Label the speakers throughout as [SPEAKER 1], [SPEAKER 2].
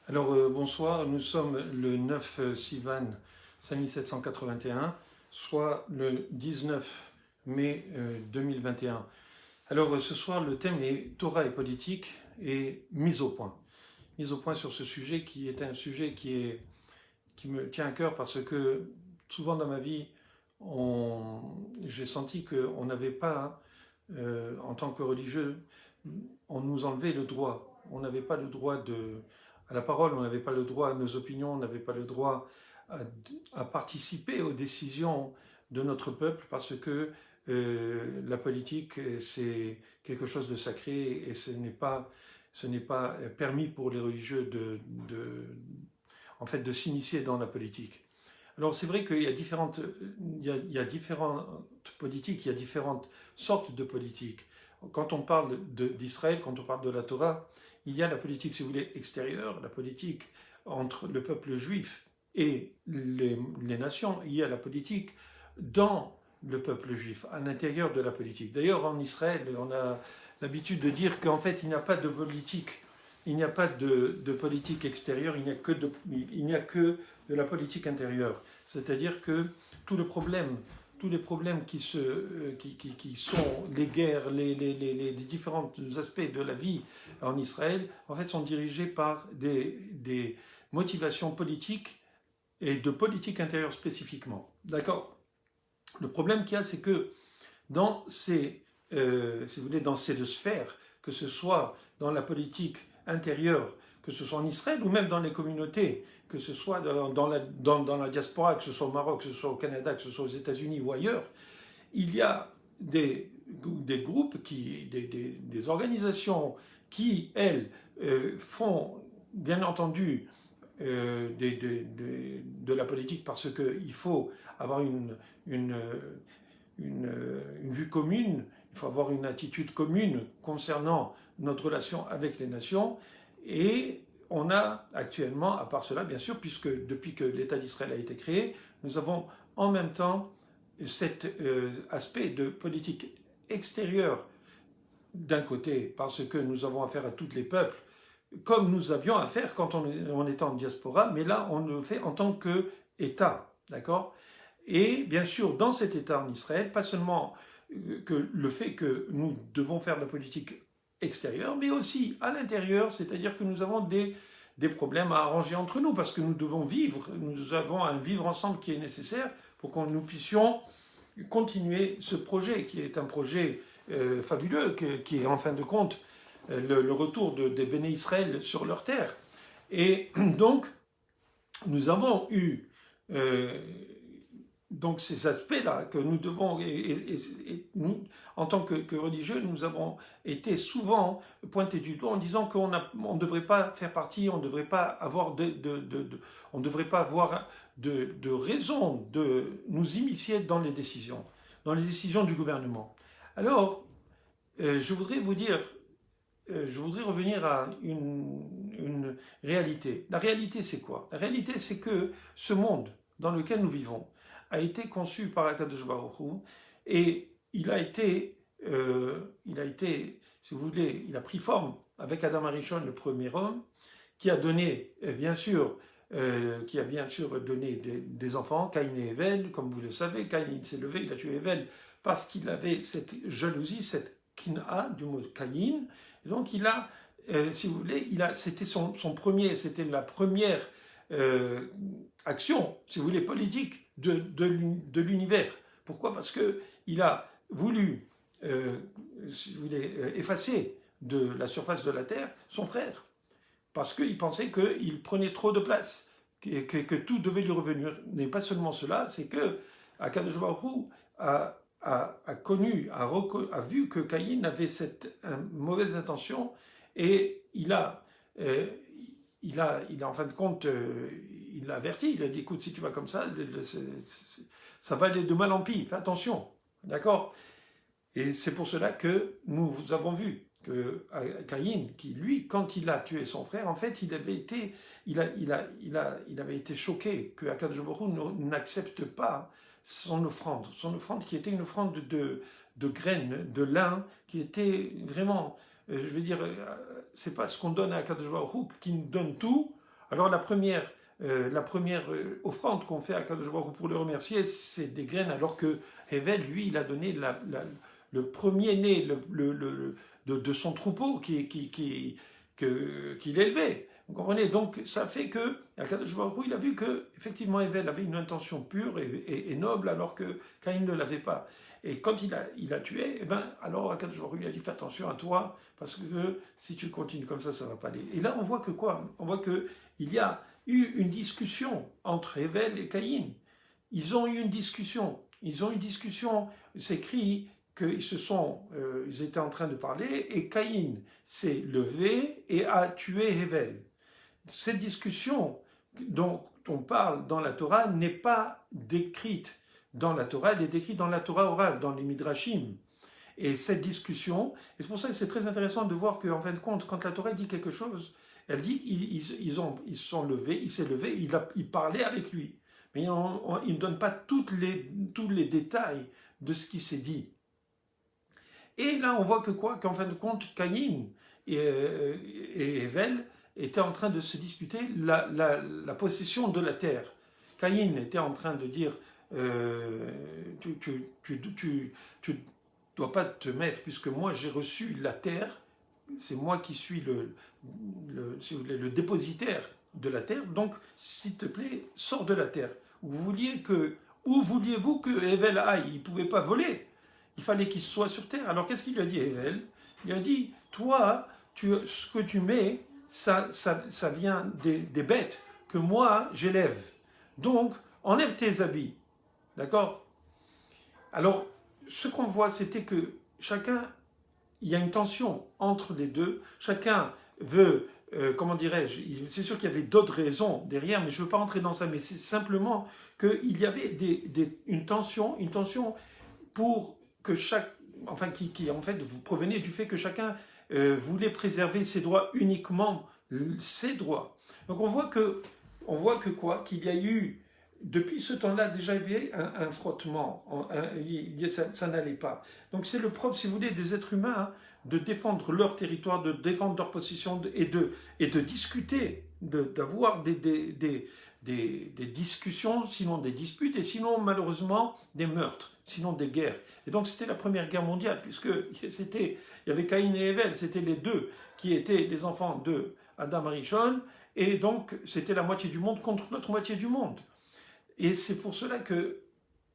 [SPEAKER 1] Alors bonsoir, nous sommes le 9 Sivan 5781, soit le 19 mai 2021. Alors ce soir, le thème est Torah et politique et mise au point. Mise au point sur ce sujet qui est un sujet qui me tient à cœur parce que souvent dans ma vie, j'ai senti qu'on n'avait pas, en tant que religieux, on nous enlevait le droit. On n'avait pas le droit à la parole, on n'avait pas le droit à nos opinions, on n'avait pas le droit à participer aux décisions de notre peuple parce que la politique, c'est quelque chose de sacré et ce n'est pas permis pour les religieux en fait, de s'initier dans la politique. Alors c'est vrai qu'il y a différentes politiques, il y a différentes sortes de politiques. Quand on parle d'Israël, quand on parle de la Torah, il y a la politique, si vous voulez, extérieure, la politique entre le peuple juif et les nations. Il y a la politique dans le peuple juif, à l'intérieur de la politique. D'ailleurs, en Israël, on a l'habitude de dire qu'en fait, il n'y a pas de politique. Il n'y a pas de politique extérieure, il n'y a que de la politique intérieure. C'est-à-dire que tous les problèmes qui sont les guerres, les différents aspects de la vie en Israël, en fait, sont dirigés par des motivations politiques et de politique intérieure spécifiquement. D'accord ? Le problème qu'il y a, c'est que dans si vous voulez, dans ces deux sphères, que ce soit dans la politique intérieure, que ce soit en Israël ou même dans les communautés, que ce soit dans la diaspora, que ce soit au Maroc, que ce soit au Canada, que ce soit aux États-Unis ou ailleurs, il y a des groupes, des organisations qui, elles, font bien entendu de la politique parce qu'il faut avoir une vue commune, il faut avoir une attitude commune concernant notre relation avec les nations. Et on a actuellement, à part cela, bien sûr, puisque depuis que l'État d'Israël a été créé, nous avons en même temps cet aspect de politique extérieure d'un côté, parce que nous avons affaire à tous les peuples, comme nous avions affaire quand on était en diaspora, mais là, on le fait en tant qu'État, d'accord ? Et bien sûr, dans cet État en Israël, pas seulement que le fait que nous devons faire de la politique extérieure, mais aussi à l'intérieur, c'est-à-dire que nous avons des problèmes à arranger entre nous, parce que nous devons vivre, nous avons un vivre ensemble qui est nécessaire pour que nous puissions continuer ce projet, qui est un projet fabuleux, qui est en fin de compte le retour des Béné Israël sur leur terre. Et donc, nous avons eu donc ces aspects-là que nous devons, et nous, en tant que religieux, nous avons été souvent pointés du doigt en disant qu'on ne devrait pas faire partie, on ne devrait pas avoir on ne devrait pas avoir de raison de nous immiscer dans les décisions du gouvernement. Alors, je voudrais vous dire, je voudrais revenir à une réalité. La réalité, c'est quoi? La réalité, c'est que ce monde dans lequel nous vivons a été conçu par Akadosh Baruch Hu et il a été, si vous voulez, il a pris forme avec Adam Arishon, le premier homme, qui a donné, bien sûr, donné des enfants, Caïn et Ével, comme vous le savez. Caïn s'est levé, il a tué Ével parce qu'il avait cette jalousie, cette kina du mot Caïn. Et donc il a, si vous voulez, c'était c'était la première action, si vous voulez, politique de l'univers. Pourquoi? Parce qu'il a voulu, si vous voulez, effacer de la surface de la Terre son frère. Parce qu'il pensait qu'il prenait trop de place, que tout devait lui revenir. Mais pas seulement cela, c'est que Akadosh Baruch Hu a vu que Caïn avait cette mauvaise intention et il a en fin de compte, il l'a averti, il a dit écoute, si tu vas comme ça, ça va aller de mal en pis, fais attention, d'accord? Et c'est pour cela que nous avons vu que Caïn, qui lui, quand il a tué son frère, en fait, il avait été choqué que Akadosh Baruch Hu n'accepte pas son offrande qui était une offrande de graines, de lin, qui était vraiment, je veux dire, c'est pas ce qu'on donne à Akadosh Baruch Hu qui nous donne tout, Alors la première offrande qu'on fait à Kadosh Baruch Hu pour le remercier, c'est des graines, alors que Hevel, lui, il a donné le premier-né de son troupeau qu'il élevait. Vous comprenez? Donc ça fait que Akadosh Baruch Hu, il a vu que effectivement Hevel avait une intention pure et noble, alors que Caïn ne l'avait pas. Et quand il a tué, eh ben, alors Akadosh Baruch Hu lui a dit fais attention à toi, parce que si tu continues comme ça ne va pas aller. Et là on voit que quoi? On voit qu'il y a eu une discussion entre Hevel et Caïn. Ils ont eu une discussion. C'est écrit ils étaient en train de parler, et Caïn s'est levé et a tué Hevel. Cette discussion dont on parle dans la Torah n'est pas décrite dans la Torah, elle est décrite dans la Torah orale, dans les Midrashim. Et cette discussion, et c'est pour ça que c'est très intéressant de voir qu'en fin de compte, quand la Torah dit quelque chose, elle dit qu'ils sont levés, il s'est levé, il parlait avec lui. Mais il ne donne pas tous les détails de ce qui s'est dit. Et là, on voit que quoi? Qu'en fin de compte, Caïn et Hevel étaient en train de se disputer la possession de la terre. Caïn était en train de dire tu dois pas te mettre, puisque moi j'ai reçu la terre, c'est moi qui suis le dépositaire de la terre, donc s'il te plaît, sors de la terre. Où vouliez-vous que Hevel aille? Il ne pouvait pas voler. Il fallait qu'il soit sur terre. Alors qu'est-ce qu'il lui a dit, Hevel? Il lui a dit, toi, ce que tu mets, ça vient des bêtes que moi, j'élève. Donc, enlève tes habits. D'accord? Alors, ce qu'on voit, c'était que chacun, il y a une tension entre les deux. Chacun veut, comment dirais-je, c'est sûr qu'il y avait d'autres raisons derrière, mais je ne veux pas entrer dans ça, mais c'est simplement qu'il y avait une tension pour que qui en fait provenait du fait que chacun voulait préserver ses droits, uniquement ses droits. Donc on voit que quoi, qu'il y a eu, depuis ce temps-là, déjà il y avait un frottement, ça n'allait pas. Donc c'est le propre, si vous voulez, des êtres humains, hein, de défendre leur territoire, de défendre leur position et de discuter, d'avoir des discussions, sinon des disputes, et sinon malheureusement des meurtres, sinon des guerres. Et donc c'était la première guerre mondiale, puisque il y avait Caïn et Hevel, c'était les deux qui étaient les enfants de Adam Arishon, et donc c'était la moitié du monde contre l'autre moitié du monde. Et c'est pour cela que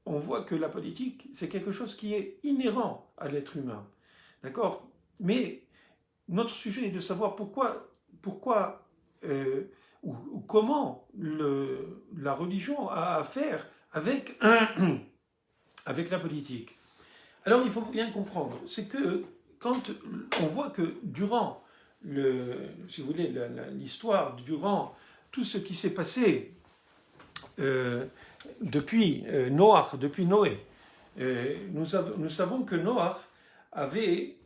[SPEAKER 1] on voit que la politique, c'est quelque chose qui est inhérent à l'être humain. D'accord? Mais notre sujet est de savoir pourquoi ou comment la religion a affaire avec la politique. Alors il faut bien comprendre, c'est que quand on voit que durant si vous voulez, l'histoire, durant tout ce qui s'est passé depuis Noé, nous savons que Noé avait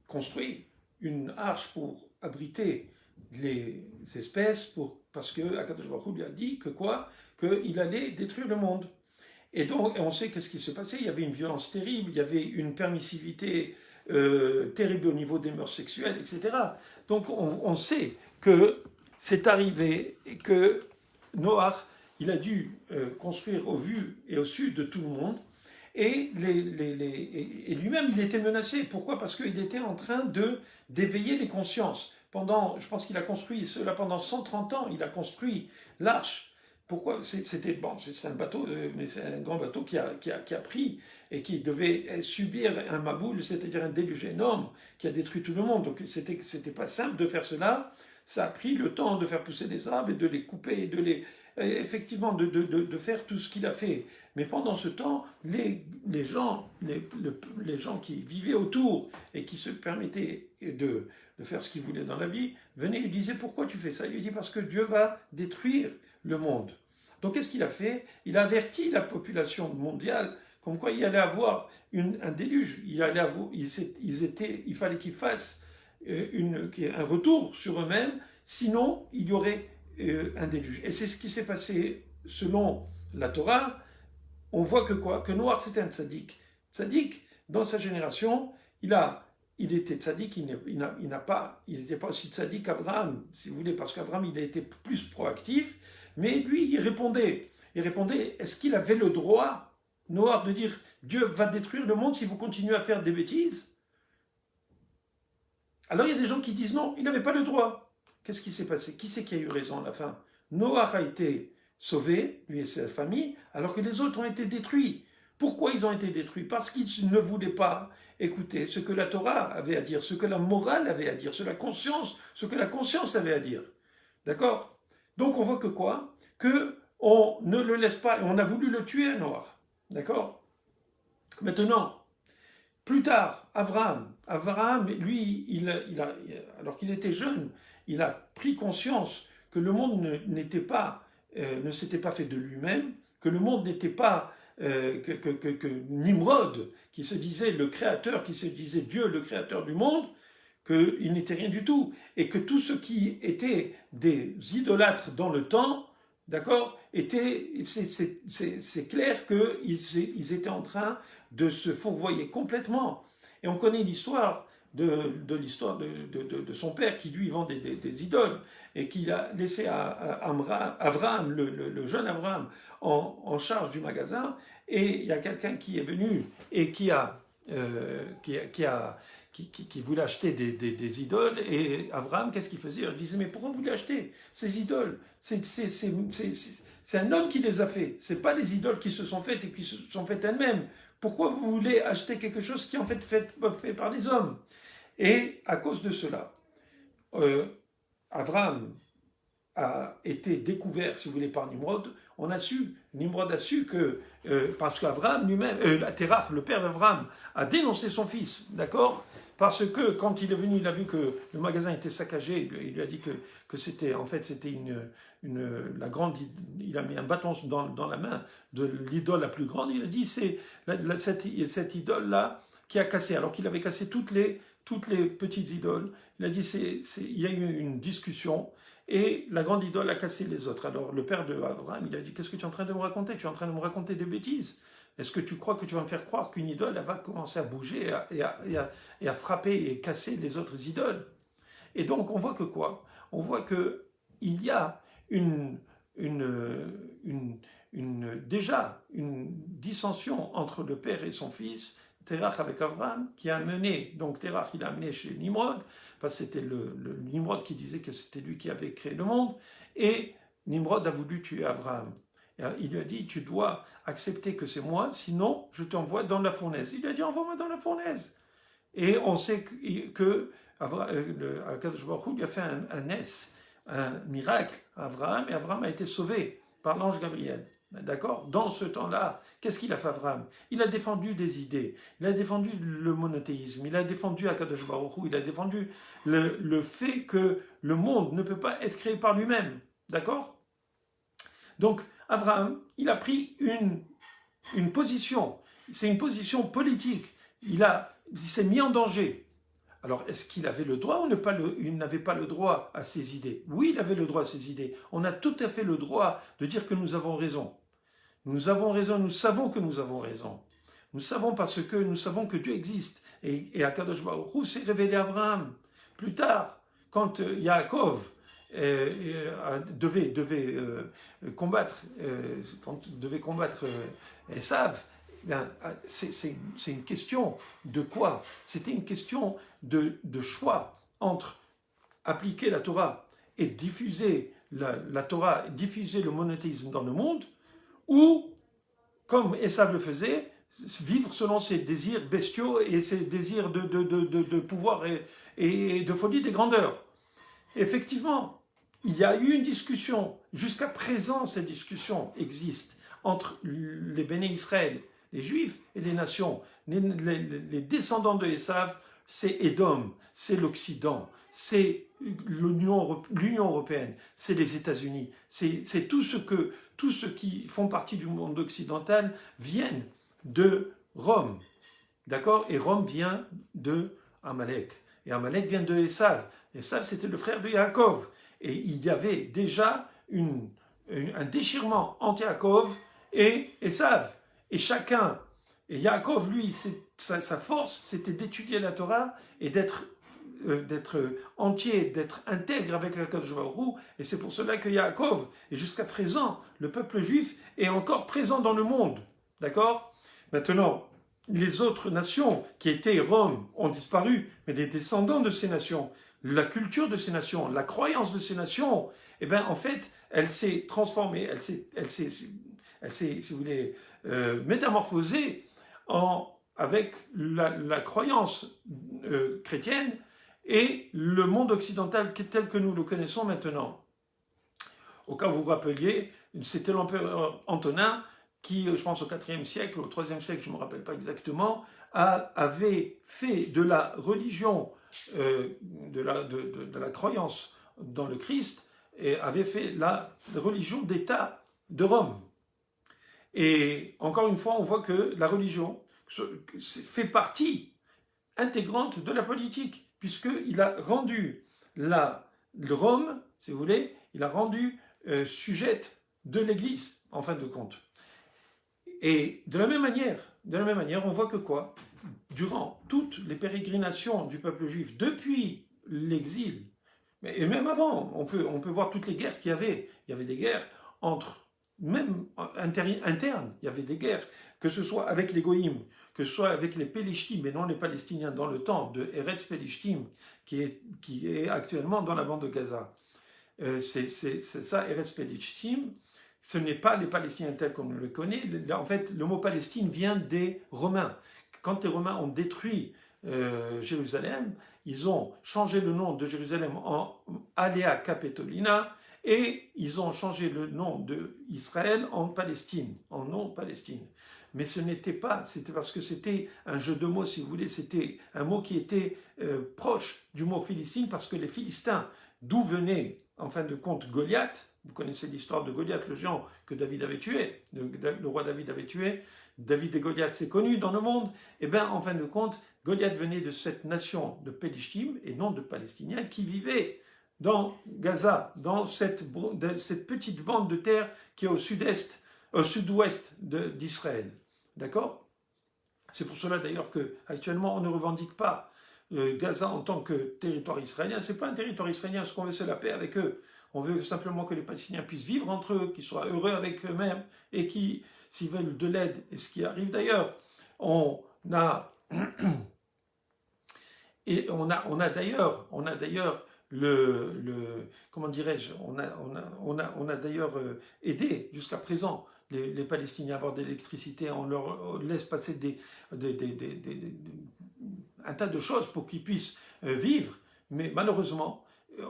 [SPEAKER 1] construit une arche pour abriter les espèces, parce que Akadosh Baruch Hu lui a dit que quoi? Qu'il allait détruire le monde. Et donc, on sait qu'est-ce qui s'est passé. Il y avait une violence terrible, il y avait une permissivité terrible au niveau des mœurs sexuelles, etc. Donc, on sait que c'est arrivé et que Noé, il a dû construire au vu et au sud de tout le monde. Et lui-même, il était menacé. Pourquoi? Parce qu'il était en train d'éveiller les consciences. Je pense qu'il a construit cela pendant 130 ans. Il a construit l'arche. Pourquoi? C'est un bateau, mais c'est un grand bateau qui a pris et qui devait subir un maboul, c'est-à-dire un déluge énorme qui a détruit tout le monde. Donc c'était pas simple de faire cela. Ça a pris le temps de faire pousser des arbres et de les couper, effectivement de faire tout ce qu'il a fait. Mais pendant ce temps, les gens qui vivaient autour et qui se permettaient de faire ce qu'ils voulaient dans la vie, venaient et lui disaient, pourquoi tu fais ça? Il lui dit, parce que Dieu va détruire le monde. Donc qu'est-ce qu'il a fait? Il a averti la population mondiale comme quoi il allait avoir un déluge, il fallait qu'ils fassent un retour sur eux-mêmes, sinon il y aurait un déluge. Et c'est ce qui s'est passé selon la Torah. On voit que quoi? Que Noé c'était un tzaddik. Tzaddik, dans sa génération, il a il était tzaddik, il n'était pas aussi tzaddik qu'Abraham, si vous voulez, parce qu'Abraham, il a été plus proactif, mais lui, il répondait, est-ce qu'il avait le droit, Noah, de dire, Dieu va détruire le monde si vous continuez à faire des bêtises? Alors il y a des gens qui disent non, il n'avait pas le droit. Qu'est-ce qui s'est passé? Qui c'est qui a eu raison à la fin? Noah a été sauvé, lui et sa famille, alors que les autres ont été détruits. Pourquoi ils ont été détruits? Parce qu'ils ne voulaient pas écouter ce que la Torah avait à dire, ce que la morale avait à dire, ce que la conscience avait à dire. D'accord? Donc on voit que quoi? Que on ne le laisse pas, et on a voulu le tuer à Noah. D'accord? Maintenant, plus tard, Abraham, lui, alors qu'il était jeune, il a pris conscience que le monde ne s'était pas fait de lui-même, que le monde n'était pas que Nimrod, qui se disait le créateur, qui se disait Dieu, le créateur du monde, qu'il n'était rien du tout, et que tout ce qui était des idolâtres dans le temps, d'accord, c'est clair qu'ils étaient en train de se fourvoyer complètement. Et on connaît l'histoire de son père qui lui vend des idoles et qu'il a laissé à Abraham, le jeune Abraham, en charge du magasin. Et il y a quelqu'un qui est venu et qui voulait acheter des idoles. Et Abraham, qu'est-ce qu'il faisait? Il disait, mais pourquoi vous voulez acheter ces idoles? C'est un homme qui les a fait. Ce n'est pas les idoles qui se sont faites et qui se sont faites elles-mêmes. Pourquoi vous voulez acheter quelque chose qui est en fait fait par les hommes? Et à cause de cela, Abraham a été découvert, si vous voulez, par Nimrod. Nimrod a su que, parce qu'Abraham lui-même, Terach, le père d'Abraham, a dénoncé son fils, d'accord? Parce que quand il est venu, il a vu que le magasin était saccagé, il lui a dit que c'était, en fait, c'était il a mis un bâton dans la main de l'idole la plus grande, il a dit, c'est cette idole-là qui a cassé, alors qu'il avait cassé toutes les petites idoles. Il a dit, il y a eu une discussion, et la grande idole a cassé les autres. Alors le père d'Abraham, il a dit, qu'est-ce que tu es en train de me raconter? Tu es en train de me raconter des bêtises. Est-ce que tu crois que tu vas me faire croire qu'une idole, elle va commencer à bouger et à frapper et casser les autres idoles? Et donc on voit que quoi? On voit qu'il y a déjà une dissension entre le père et son fils, Terach avec Abraham, qui a amené, donc Terach il a amené chez Nimrod, parce que c'était le Nimrod qui disait que c'était lui qui avait créé le monde, et Nimrod a voulu tuer Abraham. Il lui a dit, tu dois accepter que c'est moi, sinon je t'envoie dans la fournaise. Il lui a dit, envoie-moi dans la fournaise. Et on sait que Akadosh Baruch Hu lui a fait un miracle à Abraham, et Abraham a été sauvé par l'ange Gabriel. D'accord? Dans ce temps-là, qu'est-ce qu'il a fait Abraham? Il a défendu des idées, il a défendu le monothéisme, il a défendu Akadosh Baruch Hu, il a défendu le fait que le monde ne peut pas être créé par lui-même. D'accord? Donc, Abraham, il a pris une position, c'est une position politique, il s'est mis en danger. Alors, est-ce qu'il avait le droit ou il n'avait pas le droit à ses idées? Oui, il avait le droit à ses idées. On a tout à fait le droit de dire que nous avons raison. Nous avons raison, nous savons que nous avons raison. Nous savons parce que nous savons que Dieu existe. Et Akadosh Baruch Hu s'est révélé à Abraham. Plus tard, quand Yaakov devait combattre Esav, c'est une question de quoi? C'était une question de choix entre appliquer la Torah et diffuser la Torah, diffuser le monothéisme dans le monde, ou, comme Esav le faisait, vivre selon ses désirs bestiaux et ses désirs de pouvoir et de folie des grandeurs. Effectivement, il y a eu une discussion. Jusqu'à présent, cette discussion existe entre les Béné Israël, les Juifs et les nations. Les descendants de Esav, c'est Édom, c'est l'Occident, c'est l'Union européenne, c'est les États-Unis, c'est tous ceux qui font partie du monde occidental viennent de Rome, d'accord? Et Rome vient de Amalek, et Amalek vient de Esav. Esav, c'était le frère de Yaakov, et il y avait déjà un déchirement entre Yaakov et Esav, et chacun Et Yaakov, lui, sa force, c'était d'étudier la Torah et d'être entier, d'être intègre avec Akadosh Baruch Hu. Et c'est pour cela que Yaakov, et jusqu'à présent, le peuple juif est encore présent dans le monde. D'accord? Maintenant, les autres nations qui étaient Rome ont disparu, mais les descendants de ces nations, la culture de ces nations, la croyance de ces nations, eh bien, en fait, elle s'est transformée, elle s'est, si vous voulez, métamorphosée avec la croyance chrétienne et le monde occidental tel que nous le connaissons maintenant. Au cas où vous vous rappeliez, c'était l'empereur Antonin qui, je pense au IVe siècle, au IIIe siècle, je ne me rappelle pas exactement, avait fait de la religion, de la croyance dans le Christ, et avait fait la religion d'État de Rome. Et encore une fois, on voit que la religion fait partie intégrante de la politique, puisqu'il a rendu Rome, si vous voulez, il a rendu sujette de l'Église, en fin de compte. Et de la même manière, on voit que quoi? Durant toutes les pérégrinations du peuple juif, depuis l'exil, et même avant, on peut voir toutes les guerres qu'il y avait. Il y avait des guerres même internes, il y avait des guerres, que ce soit avec les Goïms, que ce soit avec les Pélishtim, mais non les Palestiniens, dans le temps de Eretz Pélishtim, qui est actuellement dans la bande de Gaza. C'est ça, Eretz Pélishtim. Ce n'est pas les Palestiniens tels qu'on le connaît. En fait, le mot Palestine vient des Romains. Quand les Romains ont détruit Jérusalem, ils ont changé le nom de Jérusalem en Alea Capitolina et ils ont changé le nom d'Israël en Palestine, en nom Palestine. Mais ce n'était pas, c'était parce que c'était un jeu de mots, si vous voulez, c'était un mot qui était proche du mot Philistine, parce que les Philistins, d'où venait, en fin de compte, Goliath. Vous connaissez l'histoire de Goliath, le géant que David avait tué, le roi David avait tué. David et Goliath, c'est connu dans le monde. Et bien, en fin de compte, Goliath venait de cette nation de Pélishtim, et non de Palestiniens, qui vivaient dans Gaza, dans cette petite bande de terre qui est au sud-ouest d'Israël. D'accord? C'est pour cela d'ailleurs qu'actuellement, on ne revendique pas Gaza en tant que territoire israélien. Ce n'est pas un territoire israélien, parce qu'on veut se la paix avec eux. On veut simplement que les Palestiniens puissent vivre entre eux, qu'ils soient heureux avec eux-mêmes, et qui, s'ils veulent de l'aide, et ce qui arrive d'ailleurs, on a d'ailleurs comment dirais-je, on a d'ailleurs aidé jusqu'à présent les Palestiniens à avoir de l'électricité, on leur laisse passer un tas de choses pour qu'ils puissent vivre, mais malheureusement,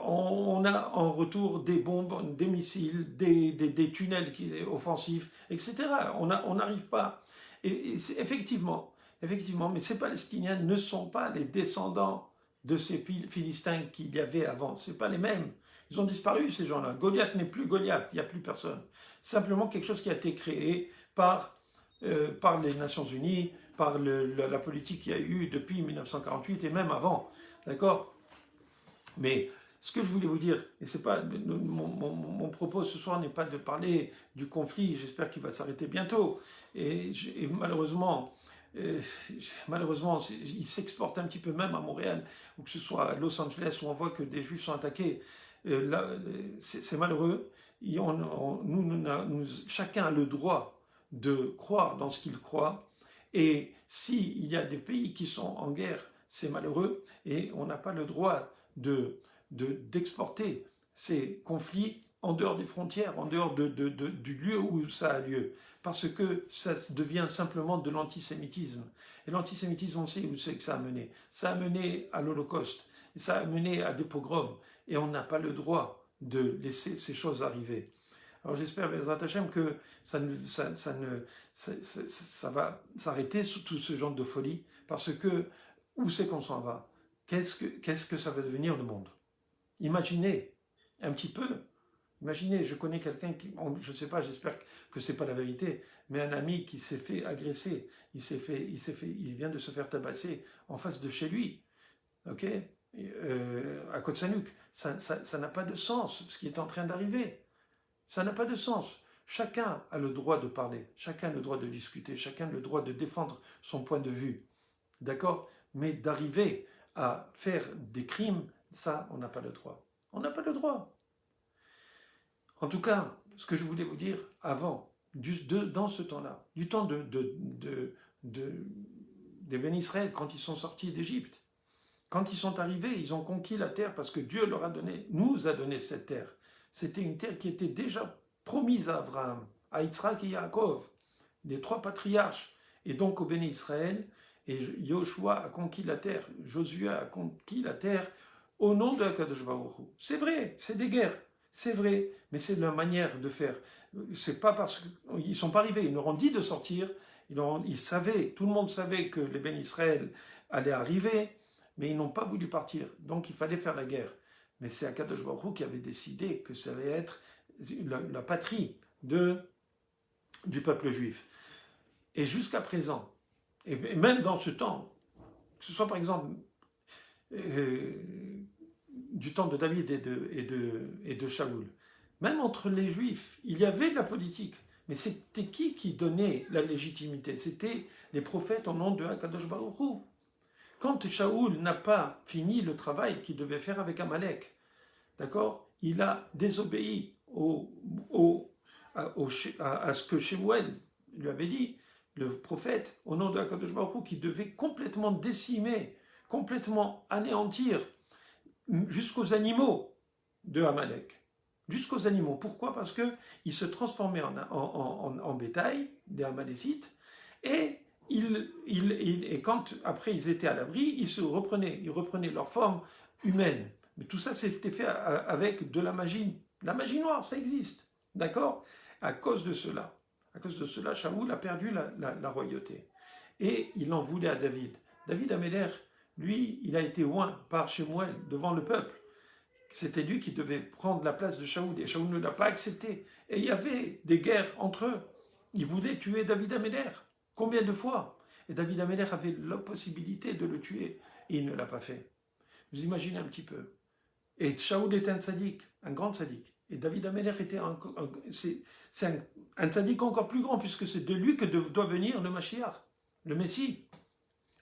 [SPEAKER 1] on a en retour des bombes, des missiles, des tunnels offensifs, etc. On n'arrive pas. Et effectivement, mais ces Palestiniens ne sont pas les descendants de ces Philistins qu'il y avait avant. Ce n'est pas les mêmes. Ils ont disparu, ces gens-là. Goliath n'est plus Goliath, il n'y a plus personne. C'est simplement quelque chose qui a été créé par les Nations Unies, par la politique qu'il y a eu depuis 1948 et même avant. D'accord? Mais ce que je voulais vous dire, et c'est pas mon propos ce soir n'est pas de parler du conflit, j'espère qu'il va s'arrêter bientôt. Et malheureusement, il s'exporte un petit peu même à Montréal, ou que ce soit à Los Angeles, où on voit que des Juifs sont attaqués. Là, c'est malheureux. Chacun a le droit de croire dans ce qu'il croit. Et s'il y a des pays qui sont en guerre, c'est malheureux. Et on n'a pas le droit d'exporter ces conflits en dehors des frontières, en dehors du lieu où ça a lieu. Parce que ça devient simplement de l'antisémitisme. Et l'antisémitisme, on sait où c'est que ça a mené. Ça a mené à l'Holocauste, ça a mené à des pogroms. Et on n'a pas le droit de laisser ces choses arriver. Alors j'espère, Bezrat Hashem, que ça va s'arrêter sur tout ce genre de folie. Parce que, où c'est qu'on s'en va? Qu'est-ce que ça va devenir le monde? Imaginez un petit peu. Imaginez, je connais quelqu'un qui, je ne sais pas, j'espère que c'est pas la vérité, mais un ami qui s'est fait agresser, il vient de se faire tabasser en face de chez lui, ok, à Kotsanuk. Ça n'a pas de sens, ce qui est en train d'arriver. Ça n'a pas de sens. Chacun a le droit de parler, chacun a le droit de discuter, chacun a le droit de défendre son point de vue. D'accord? Mais d'arriver à faire des crimes, ça, on n'a pas le droit. On n'a pas le droit. En tout cas, ce que je voulais vous dire avant, dans ce temps-là, du temps des Ben Israël, quand ils sont sortis d'Égypte, quand ils sont arrivés, ils ont conquis la terre parce que Dieu leur a donné, nous a donné cette terre. C'était une terre qui était déjà promise à Abraham, à Yitzhak et Yaakov, les 3 patriarches, et donc au béni Israël. Et Yoshua a conquis la terre, Josué a conquis la terre au nom de Akadosh Baruch Hu. C'est vrai, c'est des guerres, c'est vrai, mais c'est la manière de faire. C'est pas parce qu'ils ne sont pas arrivés, ils leur ont dit de sortir, ils savaient, tout le monde savait que les béni Israël allaient arriver, mais ils n'ont pas voulu partir, donc il fallait faire la guerre. Mais c'est Akadosh Baruch Hu qui avait décidé que ça allait être la patrie du peuple juif. Et jusqu'à présent, et même dans ce temps, que ce soit par exemple du temps de David et de Shaoul, même entre les juifs, il y avait de la politique. Mais c'était qui donnait la légitimité? C'était les prophètes au nom de Akadosh Baruch Hu. Quand Shaoul n'a pas fini le travail qu'il devait faire avec Amalek, d'accord, il a désobéi à ce que Shemuel lui avait dit, le prophète, au nom de Akadosh Baruch Hu, qui devait complètement décimer, complètement anéantir jusqu'aux animaux de Amalek. Jusqu'aux animaux. Pourquoi? Parce qu'ils se transformaient en bétail des Amalécites et quand après ils étaient à l'abri, ils reprenaient leur forme humaine. Mais tout ça c'était fait avec de la magie. La magie noire, ça existe. D'accord? À cause de cela, Shaoul a perdu la royauté. Et il en voulait à David. David Améler, lui, il a été oint par Shemuel devant le peuple. C'était lui qui devait prendre la place de Shaoul. Et Shaoul ne l'a pas accepté. Et il y avait des guerres entre eux. Ils voulaient tuer David Améler. Combien de fois? Et David Améler avait la possibilité de le tuer. Et il ne l'a pas fait. Vous imaginez un petit peu. Et Shaoul était un tzaddik, un grand tzaddik. Et David Améler était un tzaddik encore plus grand, puisque c'est de lui que doit venir le Mashiach, le Messie.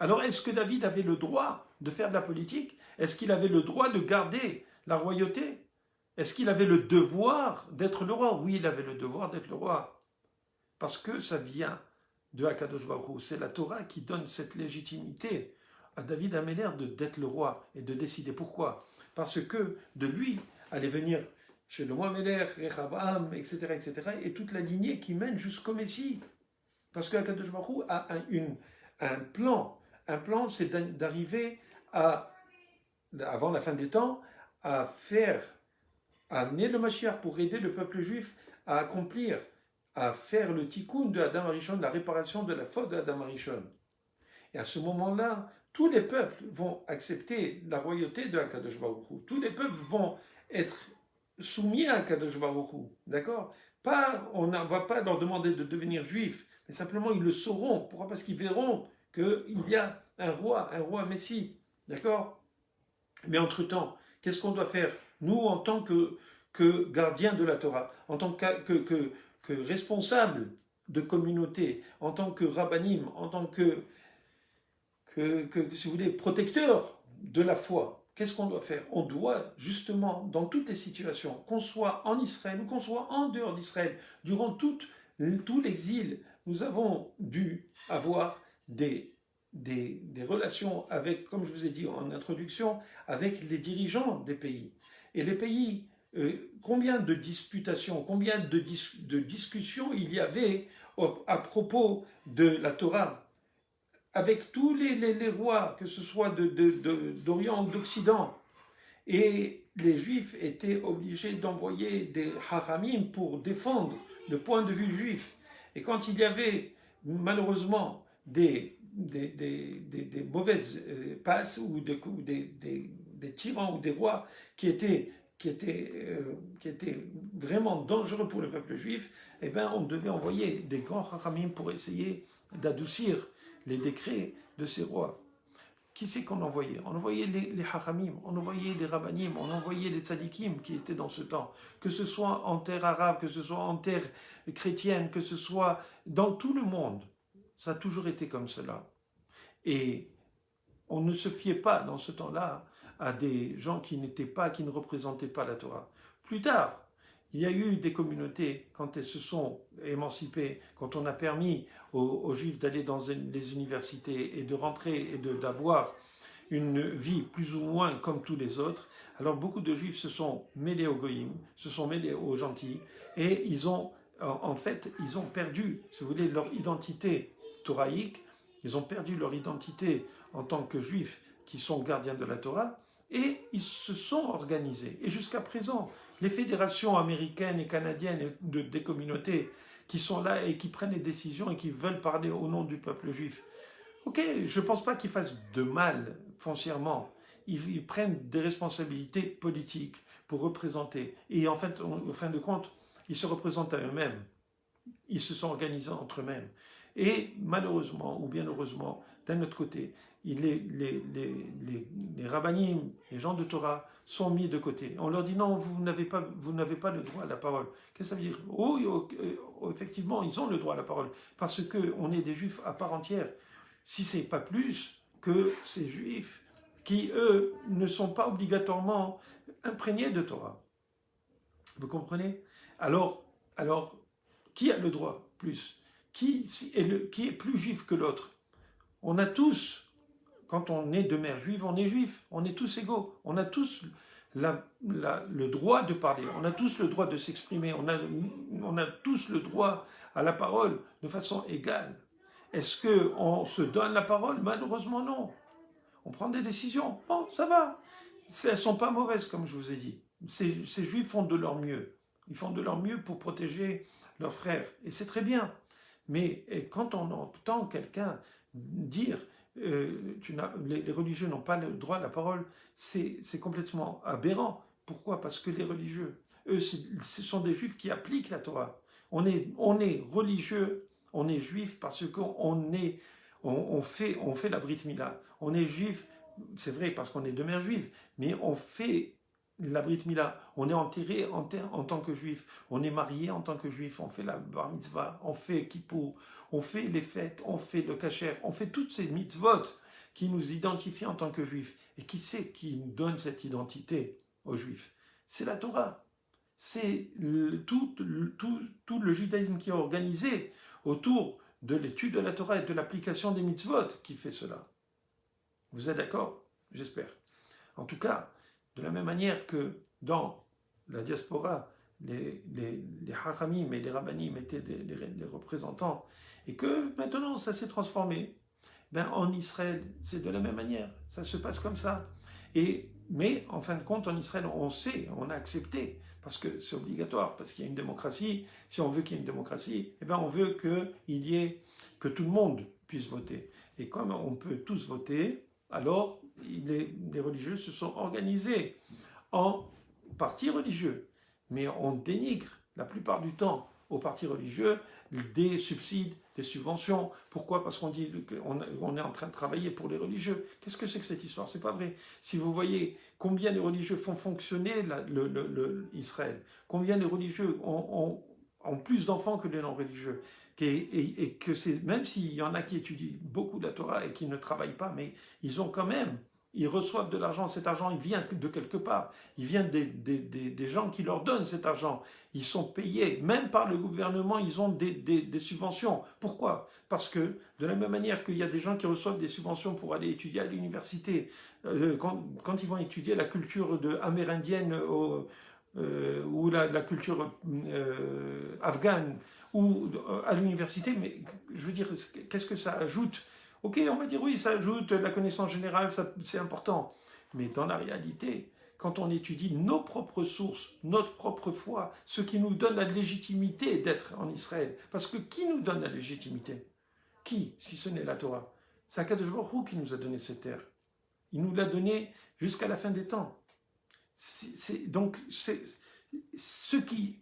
[SPEAKER 1] Alors est-ce que David avait le droit de faire de la politique? Est-ce qu'il avait le droit de garder la royauté? Est-ce qu'il avait le devoir d'être le roi? Oui, il avait le devoir d'être le roi. Parce que ça vient de Akadosh Baruch Hu. C'est la Torah qui donne cette légitimité à David Améler d'être le roi et de décider. Pourquoi? Parce que de lui allait venir chez le Améler, Rechavam, etc., etc., et toute la lignée qui mène jusqu'au Messie. Parce que Akadosh Baruch Hu a un plan. Un plan, c'est d'arriver avant la fin des temps, à amener le Mashiach pour aider le peuple juif à accomplir, à faire le tikkun de Adam Arishon, la réparation de la faute d'Adam Arishon. Et à ce moment-là, tous les peuples vont accepter la royauté de Akadosh Baruch Hu. Tous les peuples vont être soumis à Akadosh Baruch Hu. D'accord? On ne va pas leur demander de devenir juifs, mais simplement ils le sauront. Pourquoi? Parce qu'ils verront qu'il y a un roi Messie. D'accord? Mais entre-temps, qu'est-ce qu'on doit faire? Nous, en tant que gardiens de la Torah, en tant que responsables de communauté, en tant que rabbanim, en tant que si vous voulez, protecteurs de la foi, qu'est-ce qu'on doit faire? On doit justement, dans toutes les situations, qu'on soit en Israël ou qu'on soit en dehors d'Israël, durant tout l'exil, nous avons dû avoir des relations avec, comme je vous ai dit en introduction, avec les dirigeants des pays. Et les pays, combien de disputations, combien de discussions il y avait à propos de la Torah, avec tous les rois, que ce soit d'Orient ou d'Occident. Et les Juifs étaient obligés d'envoyer des hachamim pour défendre le point de vue juif. Et quand il y avait malheureusement des mauvaises passes ou des tyrans ou des rois qui étaient vraiment dangereux pour le peuple juif, eh bien on devait envoyer des grands hachamim pour essayer d'adoucir les décrets de ces rois. qui c'est qu'on envoyait? On envoyait les hachamim, on envoyait les rabbanim, on envoyait les tzadikim qui étaient dans ce temps. Que ce soit en terre arabe, que ce soit en terre chrétienne, que ce soit dans tout le monde. Ça a toujours été comme cela. Et on ne se fiait pas dans ce temps-là à des gens qui ne représentaient pas la Torah. Plus tard, il y a eu des communautés, quand elles se sont émancipées, quand on a permis aux Juifs d'aller dans les universités et de rentrer et d'avoir une vie plus ou moins comme tous les autres, alors beaucoup de Juifs se sont mêlés aux goïms, se sont mêlés aux gentils, et ils ont perdu, si vous voulez, leur identité toraïque, ils ont perdu leur identité en tant que Juifs qui sont gardiens de la Torah, et ils se sont organisés. Et jusqu'à présent, les fédérations américaines et canadiennes des communautés qui sont là et qui prennent les décisions et qui veulent parler au nom du peuple juif. Ok, je ne pense pas qu'ils fassent de mal foncièrement. Ils prennent des responsabilités politiques pour représenter. Et en fait, en fin de compte, ils se représentent à eux-mêmes. Ils se sont organisés entre eux-mêmes. Et malheureusement, ou bien heureusement, d'un autre côté, les rabbinim, les gens de Torah, sont mis de côté. On leur dit non, vous n'avez pas le droit à la parole. Qu'est-ce que ça veut dire? Oh, effectivement, ils ont le droit à la parole, parce qu'on est des juifs à part entière. Si ce n'est pas plus que ces juifs qui, eux, ne sont pas obligatoirement imprégnés de Torah. Vous comprenez? Alors, qui a le droit plus? Qui est plus juif que l'autre? On a tous, quand on est de mère juive, on est juif, on est tous égaux, on a tous le droit de parler, on a tous le droit de s'exprimer, on a tous le droit à la parole de façon égale. Est-ce qu'on se donne la parole? Malheureusement non. On prend des décisions, bon, ça va. Elles ne sont pas mauvaises, comme je vous ai dit. Ces juifs font de leur mieux. Ils font de leur mieux pour protéger leurs frères, et c'est très bien. Mais quand on entend quelqu'un dire les religieux n'ont pas le droit à la parole, c'est complètement aberrant. Pourquoi? Parce que les religieux, eux, ce sont des juifs qui appliquent la Torah. On est religieux, on est juif parce qu'on fait la Brit Mila. On est juif, c'est vrai, parce qu'on est de mère juive, mais on fait la Brit Mila, on est enterré en tant que juif, on est marié en tant que juif, on fait la bar mitzvah, on fait Kippour, on fait les fêtes, on fait le kasher, on fait toutes ces mitzvot qui nous identifient en tant que juifs. Et qui c'est qui nous donne cette identité aux juifs? C'est la Torah. C'est tout le judaïsme qui est organisé autour de l'étude de la Torah et de l'application des mitzvot qui fait cela. Vous êtes d'accord? J'espère. En tout cas, de la même manière que dans la diaspora, les hachamim et les rabbanim étaient les représentants, et que maintenant ça s'est transformé, en Israël, c'est de la même manière, ça se passe comme ça. Mais en fin de compte, en Israël, on a accepté, parce que c'est obligatoire, parce qu'il y a une démocratie. Si on veut qu'il y ait une démocratie, on veut que tout le monde puisse voter. Et comme on peut tous voter, alors les religieux se sont organisés en partis religieux. Mais on dénigre la plupart du temps aux partis religieux des subsides, des subventions. Pourquoi? Parce qu'on dit qu'on est en train de travailler pour les religieux. Qu'est-ce que c'est que cette histoire? C'est pas vrai. Si vous voyez combien les religieux font fonctionner Israël, combien les religieux ont plus d'enfants que les non-religieux, et que même s'il y en a qui étudient beaucoup de la Torah et qui ne travaillent pas, mais ils reçoivent de l'argent. Cet argent, il vient de quelque part. Il vient des gens qui leur donnent cet argent. Ils sont payés, même par le gouvernement, ils ont des subventions. Pourquoi? Parce que, de la même manière qu'il y a des gens qui reçoivent des subventions pour aller étudier à l'université, quand ils vont étudier la culture amérindienne ou la culture afghane, ou à l'université, mais je veux dire, qu'est-ce que ça ajoute? Ok, on va dire oui, ça ajoute la connaissance générale, c'est important. Mais dans la réalité, quand on étudie nos propres sources, notre propre foi, ce qui nous donne la légitimité d'être en Israël, parce que qui nous donne la légitimité? Qui, si ce n'est la Torah? C'est Akadosh Baruch Hu qui nous a donné cette terre. Il nous l'a donnée jusqu'à la fin des temps. Donc, ceux qui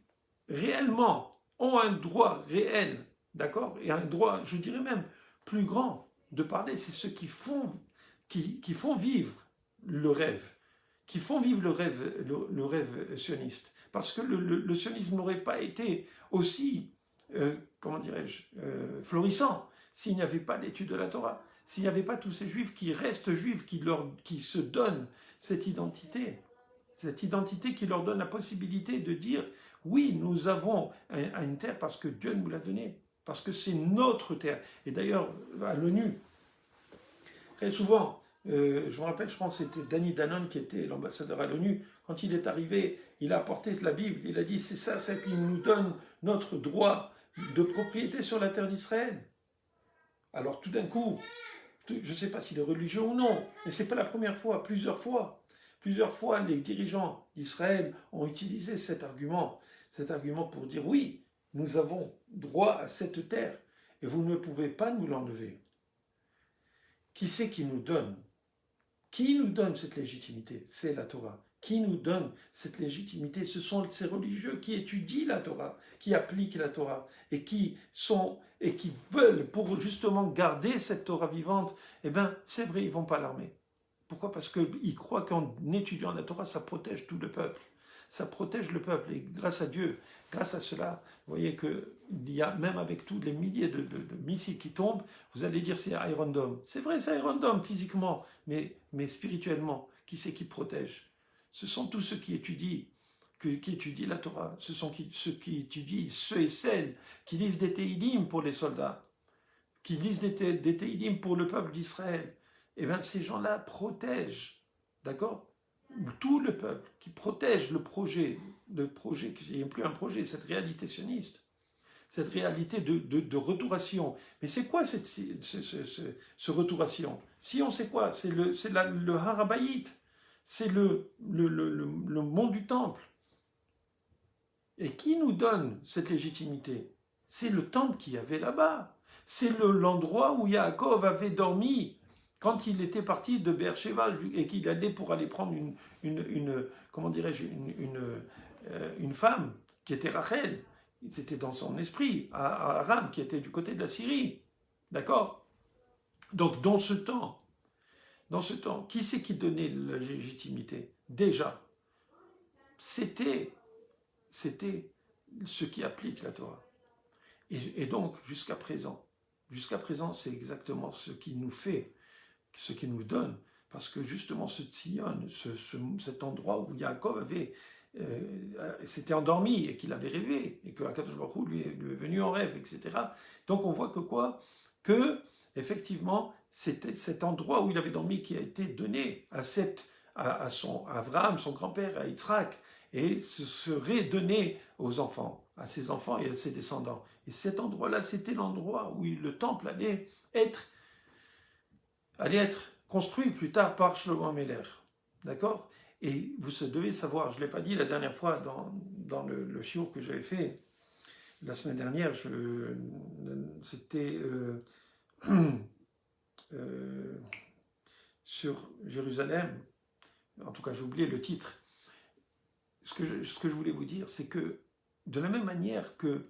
[SPEAKER 1] réellement ont un droit réel, d'accord, et un droit, je dirais même, plus grand de parler, c'est ceux qui qui font vivre le rêve, qui font vivre le rêve sioniste. Parce que le sionisme n'aurait pas été aussi, comment dirais-je, florissant s'il n'y avait pas l'étude de la Torah, s'il n'y avait pas tous ces juifs qui restent juifs, qui se donnent cette identité qui leur donne la possibilité de dire oui, nous avons une terre parce que Dieu nous l'a donnée, parce que c'est notre terre. Et d'ailleurs, à l'ONU, très souvent, je me rappelle, je pense que c'était Danny Danon qui était l'ambassadeur à l'ONU, quand il est arrivé, il a apporté la Bible, il a dit c'est ça qui nous donne notre droit de propriété sur la terre d'Israël. Alors tout d'un coup, je ne sais pas s'il est religieux ou non, mais ce n'est pas la première fois, plusieurs fois, les dirigeants d'Israël ont utilisé cet argument pour dire oui, nous avons droit à cette terre et vous ne pouvez pas nous l'enlever. Qui c'est qui nous donne? Qui nous donne cette légitimité? C'est la Torah. Qui nous donne cette légitimité? Ce sont ces religieux qui étudient la Torah, qui appliquent la Torah et qui veulent, pour justement garder cette Torah vivante, eh bien, c'est vrai, ils ne vont pas l'armer. Pourquoi? Parce qu'ils croient qu'en étudiant la Torah, ça protège tout le peuple. Ça protège le peuple. Et grâce à Dieu, grâce à cela, vous voyez qu'il y a, même avec tous les milliers de missiles qui tombent, vous allez dire c'est Iron Dome. C'est vrai, c'est Iron Dome physiquement, mais spirituellement, qui c'est qui protège? Ce sont tous ceux qui étudient la Torah. Ce sont ceux qui étudient, ceux et celles qui lisent des Teilim pour les soldats, qui lisent des Teilim pour le peuple d'Israël. Eh bien, ces gens-là protègent, d'accord, tout le peuple, qui protège le projet qui n'est plus un projet, cette réalité sioniste, cette réalité de retour à Sion. Mais c'est quoi ce retour à Sion? Sion, c'est quoi? C'est le Har HaBayit, c'est le mont du temple. Et qui nous donne cette légitimité? C'est le temple qu'il y avait là-bas. C'est l'endroit où Yaakov avait dormi quand il était parti de Beersheba et qu'il allait pour aller prendre comment dirais-je, une femme qui était Rachel. C'était dans son esprit, à Aram, qui était du côté de la Syrie. D'accord? Donc, dans ce temps, qui c'est qui donnait la légitimité? Déjà, c'était ceux qui appliquent la Torah. Et donc, jusqu'à présent, c'est exactement ce qui nous donne, parce que justement ce Tzion, cet endroit où Yaakov s'était endormi et qu'il avait rêvé, et que Akadosh Baruch Hu lui est venu en rêve, etc. Donc on voit que effectivement, c'était cet endroit où il avait dormi qui a été donné à Abraham, son grand-père, à Yitzhak, et ce serait donné aux enfants, à ses enfants et à ses descendants. Et cet endroit-là, c'était l'endroit où le temple allait être construit plus tard par Shlomo Ameler. D'accord? Et vous devez savoir, je ne l'ai pas dit la dernière fois dans le shiur que j'avais fait la semaine dernière, c'était sur Jérusalem, en tout cas j'ai oublié le titre. Ce que je voulais vous dire, c'est que de la même manière que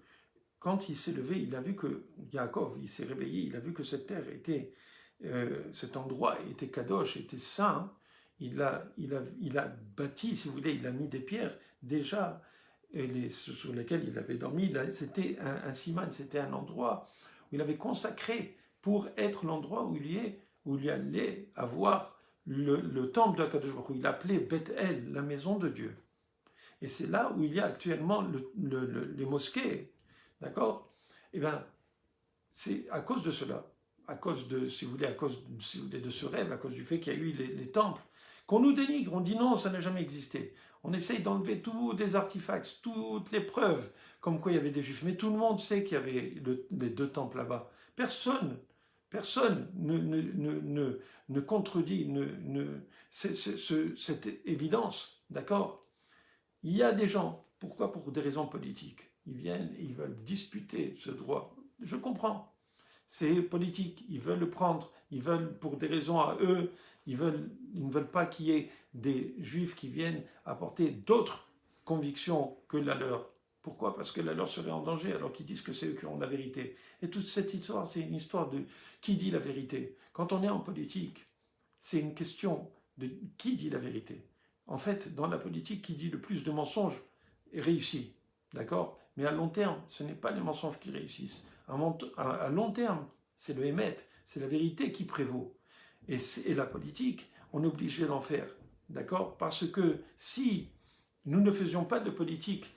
[SPEAKER 1] quand il s'est levé, il a vu que Yaakov, il s'est réveillé, il a vu que cette terre était, cet endroit était kadosh, était saint. Il a bâti, si vous voulez, il a mis des pierres déjà sur lesquelles il avait dormi. C'était un siman, c'était un endroit où il avait consacré pour être l'endroit où il allait avoir le temple de Akadosh Baruch Hu. Il appelait Beth-El, la maison de Dieu. Et c'est là où il y a actuellement les mosquées, d'accord? Eh bien, c'est à cause de cela, à cause de ce rêve, à cause du fait qu'il y a eu les temples, qu'on nous dénigre, on dit non, ça n'a jamais existé. On essaye d'enlever tous les artefacts, toutes les preuves, comme quoi il y avait des juifs. Mais tout le monde sait qu'il y avait les deux temples là-bas. Personne ne contredit cette évidence, d'accord? Il y a des gens, pourquoi? Pour des raisons politiques. Ils viennent et ils veulent disputer ce droit. Je comprends. C'est politique. Ils veulent le prendre. Ils veulent, pour des raisons à eux, ils ne veulent pas qu'il y ait des juifs qui viennent apporter d'autres convictions que la leur. Pourquoi? Parce que la leur serait en danger, alors qu'ils disent que c'est eux qui ont la vérité. Et toute cette histoire, c'est une histoire de qui dit la vérité. Quand on est en politique, c'est une question de qui dit la vérité. En fait, dans la politique, qui dit le plus de mensonges réussit, d'accord? Mais à long terme, ce n'est pas les mensonges qui réussissent. À long terme, c'est le émet, c'est la vérité qui prévaut. Et la politique, on est obligé d'en faire, d'accord? Parce que si nous ne faisions pas de politique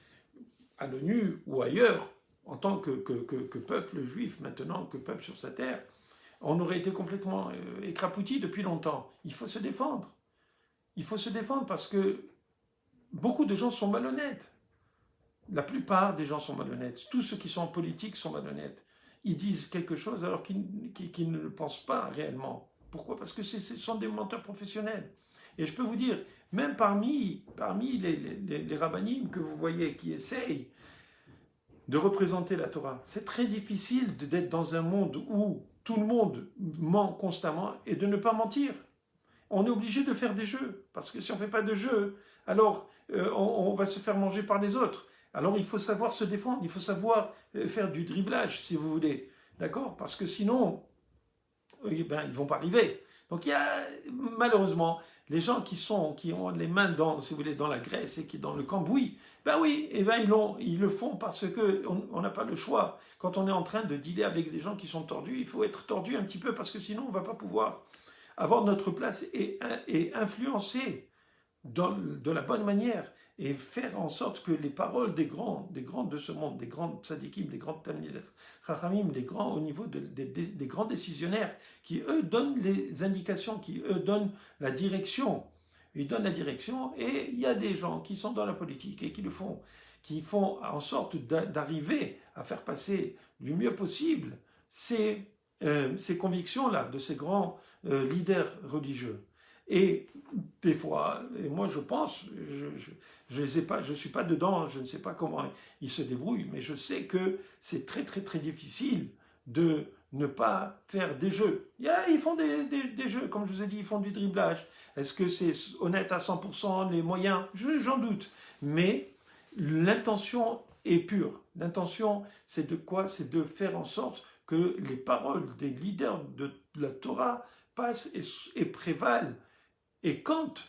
[SPEAKER 1] à l'ONU ou ailleurs, en tant que peuple juif maintenant, que peuple sur sa terre, on aurait été complètement écrapoutis depuis longtemps. Il faut se défendre. Il faut se défendre parce que beaucoup de gens sont malhonnêtes. La plupart des gens sont malhonnêtes. Tous ceux qui sont en politique sont malhonnêtes. Ils disent quelque chose alors qu'ils ne le pensent pas réellement. Pourquoi? Parce que ce sont des menteurs professionnels. Et je peux vous dire, même parmi les rabbinim que vous voyez qui essayent de représenter la Torah, c'est très difficile d'être dans un monde où tout le monde ment constamment et de ne pas mentir. On est obligé de faire des jeux, parce que si on ne fait pas de jeux, alors on va se faire manger par les autres. Alors il faut savoir se défendre, il faut savoir faire du dribblage, si vous voulez. D'accord? Parce que sinon, ils ne vont pas arriver. Donc il y a, malheureusement, les gens qui ont les mains dans, si vous voulez, dans la graisse et qui dans le cambouis, ben oui, ils le font parce qu'on n'a pas le choix. Quand on est en train de dealer avec des gens qui sont tordus, il faut être tordu un petit peu parce que sinon on ne va pas pouvoir avoir notre place et influencer de la bonne manière et faire en sorte que les paroles des grands de ce monde, des grands tzadikim, des grands chachamim, des grands au niveau des grands décisionnaires, qui eux donnent les indications, qui eux donnent la direction. Ils donnent la direction et il y a des gens qui sont dans la politique et qui font en sorte d'arriver à faire passer du mieux possible ces convictions-là de ces grands leaders religieux. Et des fois, et moi je pense, je ne sais pas, je suis pas dedans, je ne sais pas comment ils se débrouillent, mais je sais que c'est très très très difficile de ne pas faire des jeux. Ils font des jeux, comme je vous ai dit, ils font du dribblage. Est-ce que c'est honnête à 100%, les moyens? J'en doute. Mais l'intention est pure. L'intention, c'est de quoi? C'est de faire en sorte que les paroles des leaders de la Torah passent et prévalent. Et quand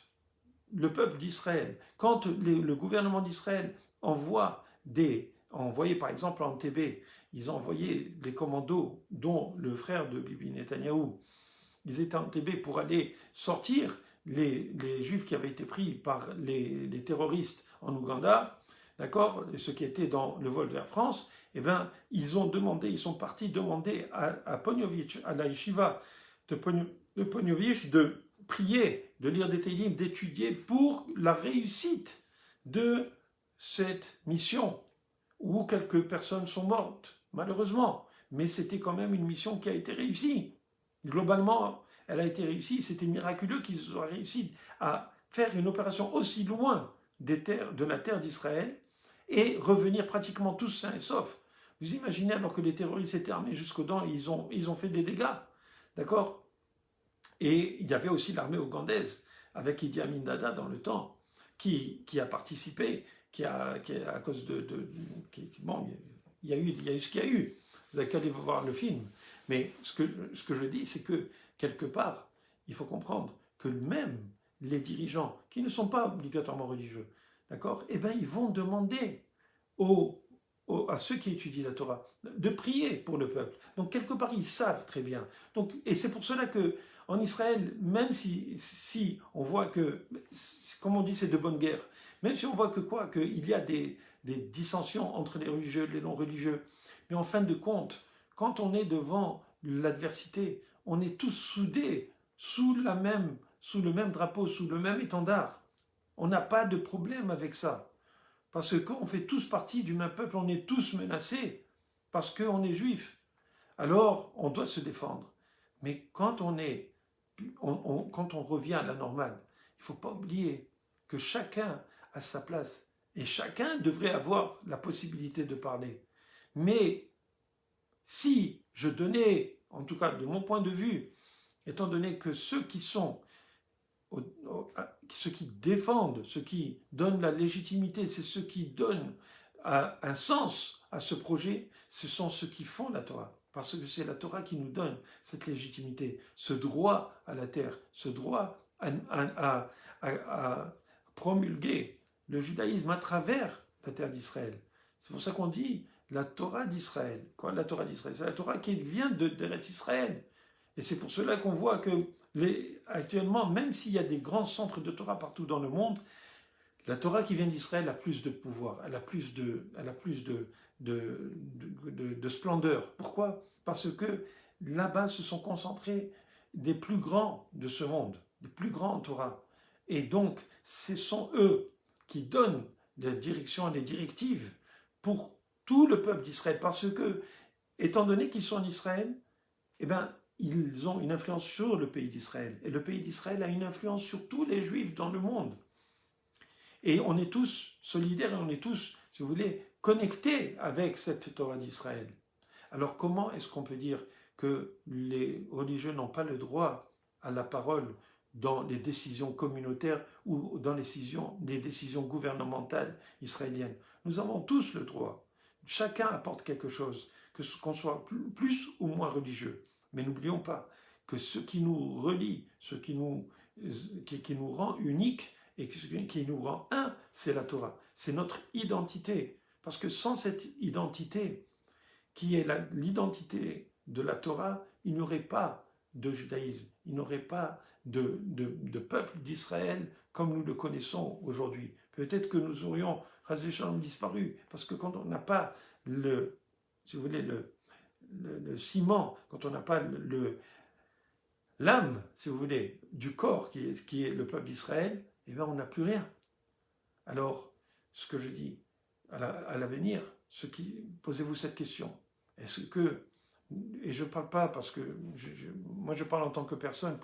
[SPEAKER 1] le peuple d'Israël, quand le gouvernement d'Israël envoyé par exemple en Entebbe, ils ont envoyé des commandos, dont le frère de Bibi Netanyahou, ils étaient en Entebbe pour aller sortir les Juifs qui avaient été pris par les terroristes en Ouganda, d'accord, ceux qui étaient dans le vol vers France, eh bien, ils sont partis demander à Ponyovitch, à la yeshiva de Ponyovitch, de prier, de lire des télim, d'étudier pour la réussite de cette mission, où quelques personnes sont mortes, malheureusement, mais c'était quand même une mission qui a été réussie. Globalement, elle a été réussie, c'était miraculeux qu'ils aient réussi à faire une opération aussi loin de la terre d'Israël et revenir pratiquement tous sains et saufs. Vous imaginez, alors que les terroristes étaient armés jusqu'aux dents, ils ont fait des dégâts, d'accord? Et il y avait aussi l'armée ougandaise, avec Idi Amin Dada dans le temps, qui a participé, qui a à cause bon, il y a eu ce qu'il y a eu. Vous n'avez qu'à aller voir le film. Mais ce que je dis, c'est que, quelque part, il faut comprendre que même les dirigeants, qui ne sont pas obligatoirement religieux, d'accord, eh bien, ils vont demander à ceux qui étudient la Torah de prier pour le peuple. Donc, quelque part, ils savent très bien. Donc, et c'est pour cela que en Israël, même si on voit que, comme on dit, c'est de bonne guerre, même si on voit qu'il y a des dissensions entre les religieux et les non-religieux, mais en fin de compte, quand on est devant l'adversité, on est tous soudés sous le même drapeau, sous le même étendard. On n'a pas de problème avec ça. Parce qu'on fait tous partie du même peuple, on est tous menacés, parce qu'on est juifs. Alors, on doit se défendre. Mais quand on revient à la normale, il ne faut pas oublier que chacun a sa place et chacun devrait avoir la possibilité de parler. Mais si je donnais, en tout cas de mon point de vue, étant donné que ceux qui défendent, ceux qui donnent la légitimité, c'est ceux qui donnent un sens à ce projet, ce sont ceux qui font la Torah. parce que c'est la Torah qui nous donne cette légitimité, ce droit à la terre, ce droit à promulguer le judaïsme à travers la terre d'Israël. C'est pour ça qu'on dit la Torah d'Israël. Quoi, la Torah d'Israël? C'est la Torah qui vient d'Eretz Israël. Et c'est pour cela qu'on voit que actuellement, même s'il y a des grands centres de Torah partout dans le monde, la Torah qui vient d'Israël a plus de pouvoir, elle a plus de splendeur. Pourquoi? Parce que là-bas se sont concentrés des plus grands de ce monde, des plus grands en Torah. Et donc, ce sont eux qui donnent les directions et les directives pour tout le peuple d'Israël. Parce que, étant donné qu'ils sont en Israël, eh bien, ils ont une influence sur le pays d'Israël. Et le pays d'Israël a une influence sur tous les Juifs dans le monde. Et on est tous solidaires et on est tous, si vous voulez, connectés avec cette Torah d'Israël. Alors comment est-ce qu'on peut dire que les religieux n'ont pas le droit à la parole dans les décisions communautaires ou dans les décisions gouvernementales israéliennes? Nous avons tous le droit. Chacun apporte quelque chose, qu'on soit plus ou moins religieux. Mais n'oublions pas que ce qui nous relie, ce qui nous rend uniques, et qui nous rend un, c'est la Torah. C'est notre identité. Parce que sans cette identité, qui est l'identité de la Torah, il n'y aurait pas de judaïsme, il n'y aurait pas de peuple d'Israël comme nous le connaissons aujourd'hui. Peut-être que nous aurions, Chas v'Shalom, disparu, parce que quand on n'a pas si vous voulez, le ciment, quand on n'a pas l'âme, si vous voulez, du corps qui est le peuple d'Israël, eh bien, on n'a plus rien. Alors, ce que je dis à l'avenir, posez-vous cette question. Est-ce que, et je ne parle pas parce que, moi je parle en tant que personne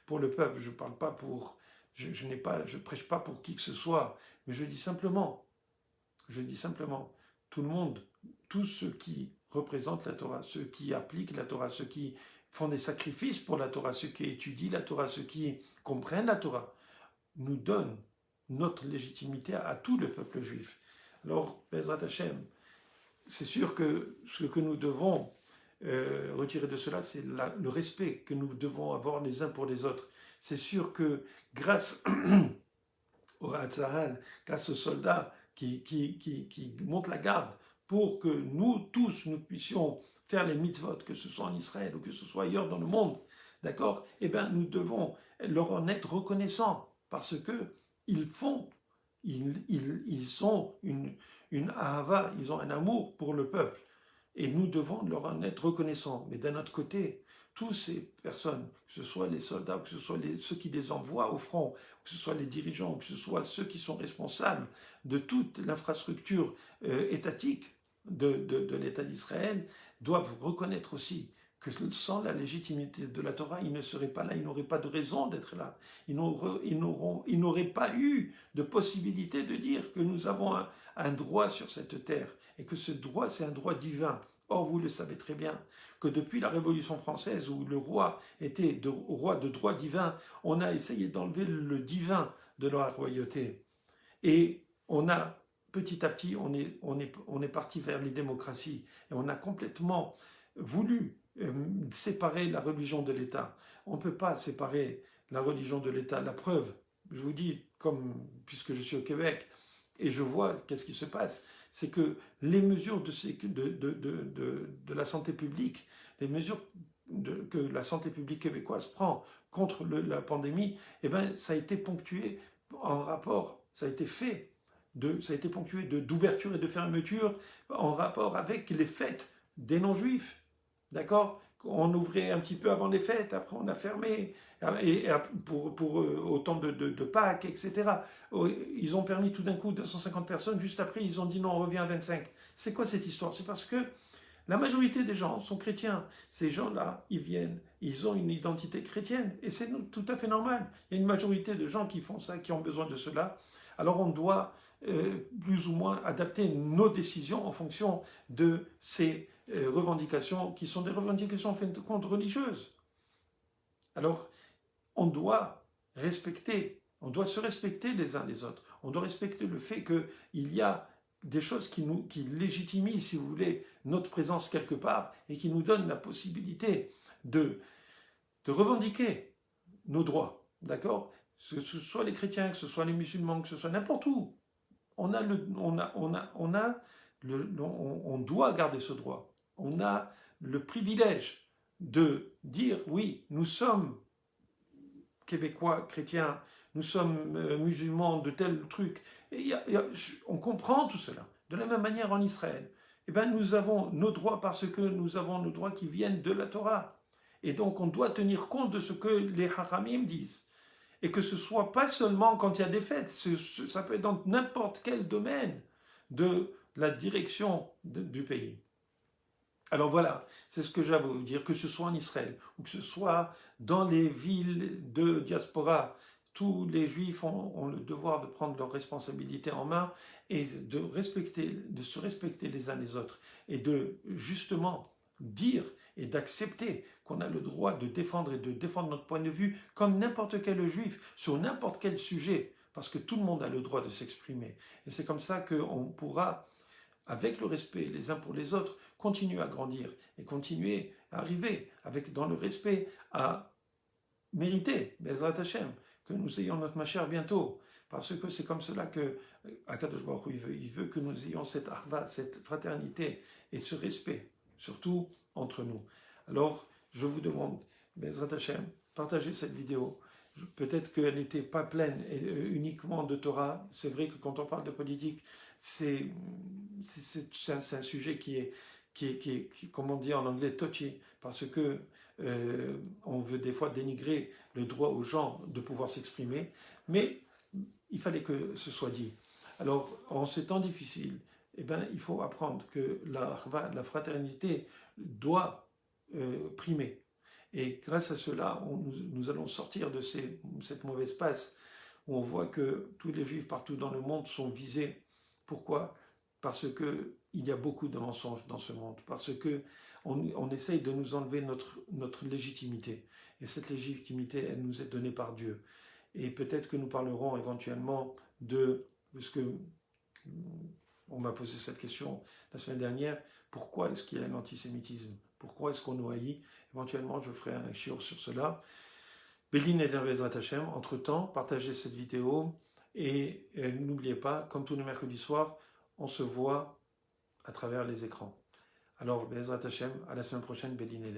[SPEAKER 1] pour le peuple, je parle pas pour, je prêche pas pour qui que ce soit, mais je dis simplement, tout le monde, tous ceux qui représentent la Torah, ceux qui appliquent la Torah, ceux qui font des sacrifices pour la Torah, ceux qui étudient la Torah, ceux qui comprennent la Torah, nous donne notre légitimité à tout le peuple juif. Alors, Bezrat Hashem, c'est sûr que ce que nous devons retirer de cela, c'est le respect que nous devons avoir les uns pour les autres. C'est sûr que grâce au Hatzahal, grâce aux soldats qui montent la garde pour que nous tous, nous puissions faire les mitzvot, que ce soit en Israël ou que ce soit ailleurs dans le monde, d'accord? Eh bien, nous devons leur en être reconnaissants. Parce que ils ont une ahava, ils ont un amour pour le peuple. Et nous devons leur en être reconnaissants. Mais d'un autre côté, toutes ces personnes, que ce soit les soldats, que ce soit ceux qui les envoient au front, que ce soit les dirigeants, que ce soit ceux qui sont responsables de toute l'infrastructure étatique de l'État d'Israël, doivent reconnaître aussi que sans la légitimité de la Torah, ils ne seraient pas là, ils n'auraient pas de raison d'être là. Ils n'auraient pas eu de possibilité de dire que nous avons un droit sur cette terre et que ce droit, c'est un droit divin. Or, vous le savez très bien, que depuis la Révolution française, où le roi était roi de droit divin, on a essayé d'enlever le divin de la royauté. Et on a, petit à petit, on est parti vers les démocraties. Et on a complètement voulu séparer la religion de l'État. On ne peut pas séparer la religion de l'État. La preuve, je vous dis, puisque je suis au Québec, et je vois qu'est-ce qui se passe, c'est que les mesures de la santé publique, les mesures que la santé publique québécoise prend contre la pandémie, eh ben, ça a été ponctué en rapport, ça a été ponctué d'ouverture et de fermeture en rapport avec les fêtes des non-juifs. D'accord? On ouvrait un petit peu avant les fêtes, après on a fermé, et pour au temps de Pâques, etc. Ils ont permis tout d'un coup 250 personnes, juste après ils ont dit non, on revient à 25. C'est quoi cette histoire? C'est parce que la majorité des gens sont chrétiens. Ces gens-là, ils ont une identité chrétienne, et c'est tout à fait normal. Il y a une majorité de gens qui font ça, qui ont besoin de cela. Alors on doit plus ou moins adapter nos décisions en fonction de ces revendications qui sont des revendications en fin de compte religieuses. Alors, on doit se respecter les uns les autres. On doit respecter le fait qu'il y a des choses qui légitimisent, si vous voulez, notre présence quelque part et qui nous donnent la possibilité de revendiquer nos droits, d'accord? Que ce soit les chrétiens, que ce soit les musulmans, que ce soit n'importe où. On doit garder ce droit. On a le privilège de dire, oui, nous sommes québécois, chrétiens, nous sommes musulmans de tel truc. Et on comprend tout cela. De la même manière en Israël, eh bien, nous avons nos droits parce que nous avons nos droits qui viennent de la Torah. Et donc on doit tenir compte de ce que les Haramim disent. Et que ce soit pas seulement quand il y a des fêtes, ça peut être dans n'importe quel domaine de la direction du pays. Alors voilà, c'est ce que j'avais à vous dire, que ce soit en Israël ou que ce soit dans les villes de diaspora, tous les Juifs ont le devoir de prendre leurs responsabilités en main et de se respecter les uns les autres et de justement dire et d'accepter qu'on a le droit de défendre notre point de vue comme n'importe quel Juif sur n'importe quel sujet, parce que tout le monde a le droit de s'exprimer. Et c'est comme ça qu'on pourra, avec le respect les uns pour les autres, continuer à grandir et continuer à arriver dans le respect à mériter, Bezrat Hashem, que nous ayons notre machère bientôt. Parce que c'est comme cela que Akadosh Baruch Hu, il veut que nous ayons cette arva, cette fraternité et ce respect, surtout entre nous. Alors, je vous demande, Bezrat Hashem, partagez cette vidéo. Peut-être qu'elle n'était pas pleine uniquement de Torah. C'est vrai que quand on parle de politique, c'est un sujet qui est, comme on dit en anglais, touchy, parce que on veut des fois dénigrer le droit aux gens de pouvoir s'exprimer, mais il fallait que ce soit dit. Alors, en ces temps difficiles, eh ben, il faut apprendre que la fraternité doit primer. Et grâce à cela, nous allons sortir de cette mauvaise passe où on voit que tous les Juifs partout dans le monde sont visés. Pourquoi? Parce qu'il y a beaucoup de mensonges dans ce monde, parce qu'on essaye de nous enlever notre légitimité. Et cette légitimité, elle nous est donnée par Dieu. Et peut-être que nous parlerons éventuellement parce que on m'a posé cette question la semaine dernière, pourquoi est-ce qu'il y a l'antisémitisme? Pourquoi est-ce qu'on nous haït? Éventuellement, je ferai un shiur sur cela. Béline et Bezrat Hashem. Entre-temps, partagez cette vidéo et n'oubliez pas, comme tous les mercredis soirs, on se voit à travers les écrans. Alors, Bezrat Hashem, à la semaine prochaine, Béline et